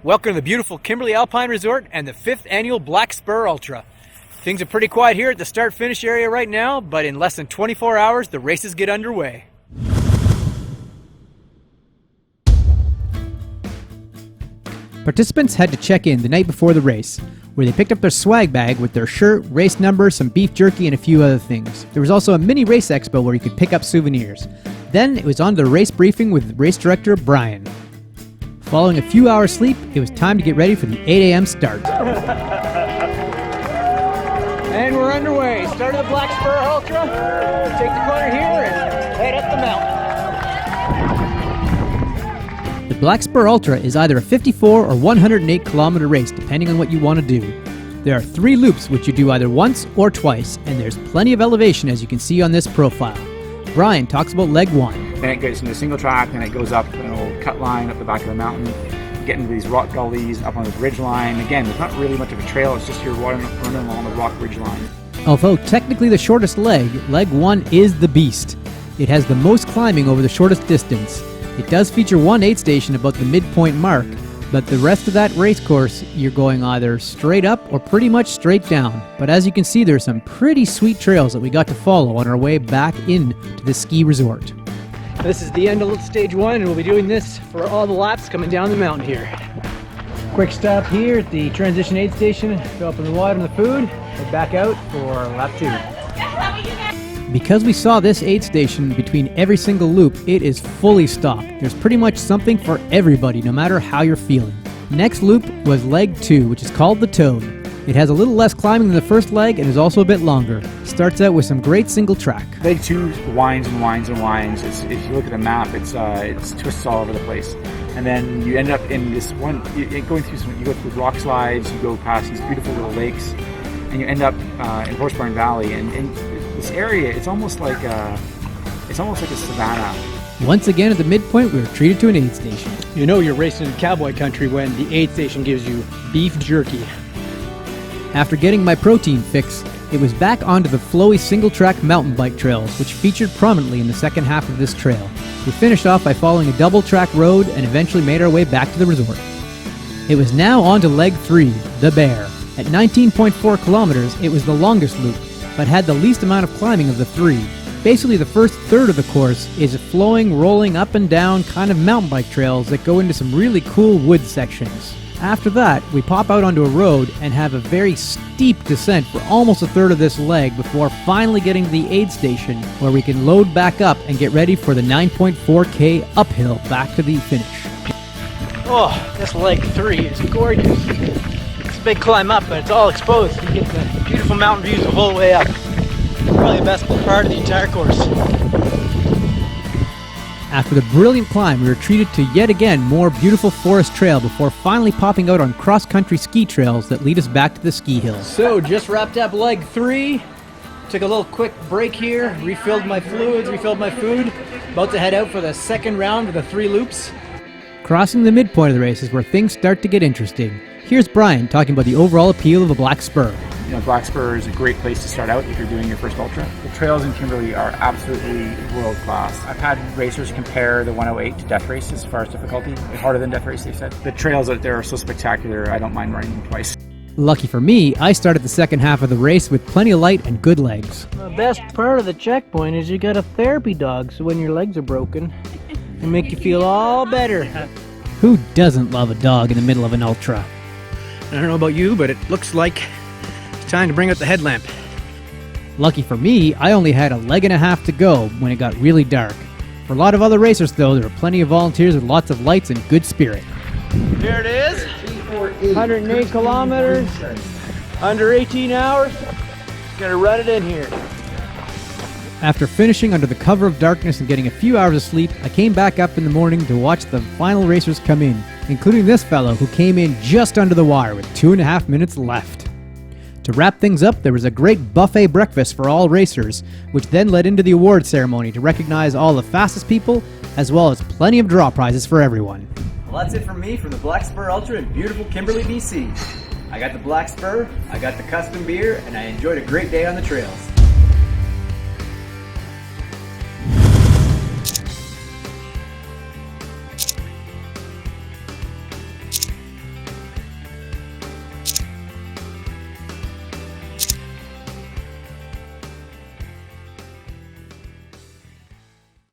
Welcome to the beautiful Kimberley Alpine Resort and the 5th Annual Black Spur Ultra. Things are pretty quiet here at the start-finish area right now, but in less than 24 hours, the races get underway. Participants had to check in the night before the race, where they picked up their swag bag with their shirt, race number, some beef jerky, and a few other things. There was also a mini race expo where you could pick up souvenirs. Then it was on to the race briefing with race director Brian. Following a few hours sleep, it was time to get ready for the 8 a.m. start. And we're underway. Start of the Black Spur Ultra. Take the corner here and head up the mountain. The Black Spur Ultra is either a 54 or 108 kilometer race, depending on what you want to do. There are 3 loops which you do either once or twice, and there's plenty of elevation as you can see on this profile. Brian talks about leg 1. Then it goes into a single track, and it goes up an old cut line up the back of the mountain. You get into these rock gullies, up on this ridge line. Again, there's not really much of a trail, it's just you're running along the rock ridge line. Although technically the shortest leg, leg 1 is the beast. It has the most climbing over the shortest distance. It does feature one aid station about the midpoint mark, but the rest of that race course, you're going either straight up or pretty much straight down. But as you can see, there's some pretty sweet trails that we got to follow on our way back into the ski resort. This is the end of stage 1, and we'll be doing this for all the laps coming down the mountain here. Quick stop here at the transition aid station, fill up in the water and the food, and back out for lap 2. Because we saw this aid station between every single loop, it is fully stocked. There's pretty much something for everybody, no matter how you're feeling. Next loop was leg 2, which is called the Toad. It has a little less climbing than the first leg and is also a bit longer. Starts out with some great single track. Leg 2 winds and winds and winds. If you look at the map, it's twists all over the place. And then you end up in this one, you go through rock slides, you go past these beautiful little lakes, and you end up in Horseburn Valley. And this area, it's almost like a savanna. Once again at the midpoint, we were treated to an aid station. You know you're racing in cowboy country when the aid station gives you beef jerky. After getting my protein fix, it was back onto the flowy single-track mountain bike trails, which featured prominently in the second half of this trail. We finished off by following a double-track road and eventually made our way back to the resort. It was now on to leg 3, the Bear. At 19.4 kilometers, it was the longest loop, but had the least amount of climbing of the 3. Basically, the first third of the course is flowing, rolling up and down kind of mountain bike trails that go into some really cool wood sections. After that, we pop out onto a road and have a very steep descent for almost a third of this leg before finally getting to the aid station, where we can load back up and get ready for the 9.4K uphill back to the finish. Oh, this leg 3 is gorgeous. It's a big climb up, but it's all exposed. You get the beautiful mountain views the whole way up. Probably the best part of the entire course. After the brilliant climb, we were treated to yet again more beautiful forest trail before finally popping out on cross-country ski trails that lead us back to the ski hills. So, just wrapped up leg 3. Took a little quick break here, refilled my fluids, refilled my food. About to head out for the second round of the 3 loops. Crossing the midpoint of the race is where things start to get interesting. Here's Brian talking about the overall appeal of the Black Spur. You know, Black Spur is a great place to start out if you're doing your first ultra. The trails in Kimberley are absolutely world class. I've had racers compare the 108 to Death Race as far as difficulty. Harder than Death Race, they've said. The trails out there are so spectacular, I don't mind running them twice. Lucky for me, I started the second half of the race with plenty of light and good legs. The best part of the checkpoint is you got a therapy dog, so when your legs are broken, they make you feel all better. Who doesn't love a dog in the middle of an ultra? I don't know about you, but it looks like it's time to bring out the headlamp. Lucky for me, I only had a leg and a half to go when it got really dark. For a lot of other racers though, there were plenty of volunteers with lots of lights and good spirit. Here it is, 108 kilometers, under 18 hours. Gonna run it in here. After finishing under the cover of darkness and getting a few hours of sleep, I came back up in the morning to watch the final racers come in, including this fellow who came in just under the wire with 2.5 minutes left. To wrap things up, there was a great buffet breakfast for all racers, which then led into the award ceremony to recognize all the fastest people, as well as plenty of draw prizes for everyone. Well, that's it from me from the Black Spur Ultra in beautiful Kimberley BC. I got the Black Spur, I got the custom beer, and I enjoyed a great day on the trails.